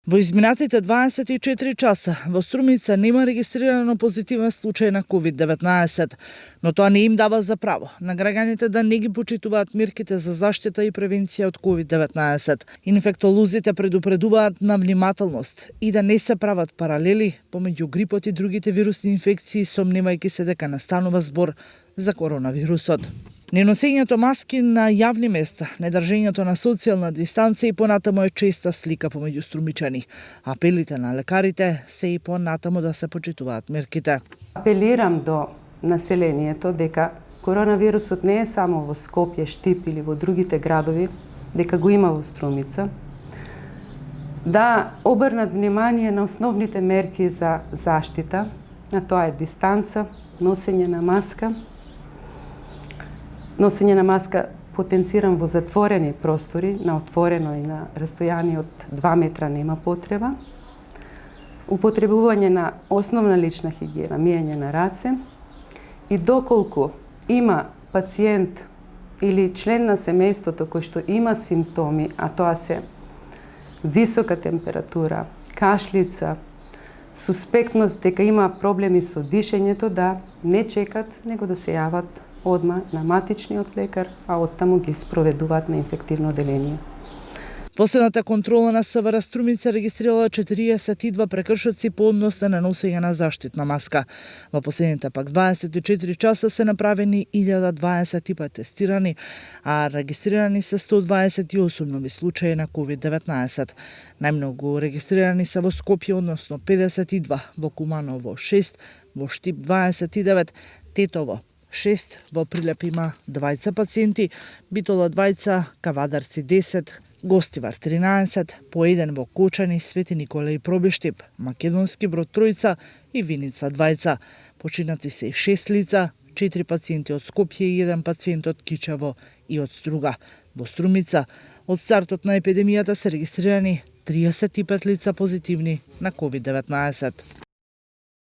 Во изминатите 24 часа во Струмица нема регистрирано позитивен случај на COVID-19, но тоа не им дава за право на граѓаните да не ги почитуваат мерките за заштита и превенција од COVID-19. Инфектолозите предупредуваат на внимателност и да не се прават паралели помеѓу грипот и другите вирусни инфекции, сомневајќи се дека настанува збор за коронавирусот. Неносењето маски на јавни места, недржењето на социјална дистанција и понатаму е честа слика помеѓу струмичани. Апелите на лекарите се и понатаму да се почитуваат мерките. Апелирам до населението дека коронавирусот не е само во Скопје, Штип или во другите градови, дека го има во Струмица. Да обрнат внимание на основните мерки за заштита, а тоа е дистанца, носење на маска. Носење на маска потенцирам во затворени простори, на отворено и на растојание од 2 метра нема потреба. Употребување на основна лична хигиена, миење на раце. И доколку има пациент или член на семејството кој што има симптоми, а тоа се висока температура, кашлица, суспектност дека има проблеми со дишењето, да не чекат, него да се јават одма на матичниот лекар, а оттаму ги спроведуваат на инфективно оделение. Последната контрола на СВР Струмица регистрирала 42 прекршоци по однос на носење на заштитна маска. Во последните пак 24 часа се направени 1025 тестирани, а регистрирани се 128 нови случаи на COVID-19. Најмногу регистрирани се во Скопје, односно 52, во Куманово 6, во Штип 29, Тетово 6, во Прилеп има 20 пациенти, Битола 20, Кавадарци 10, Гостивар 13, по 1 во Кочани, Свети Никола и Пробиштип, Македонски Брод 3 и Виница 20. Починати се 6 лица, 4 пациенти од Скопје и 1 пациент од Кичево и од Струга. Во Струмица од стартот на епидемијата се регистрирани 35 лица позитивни на COVID-19.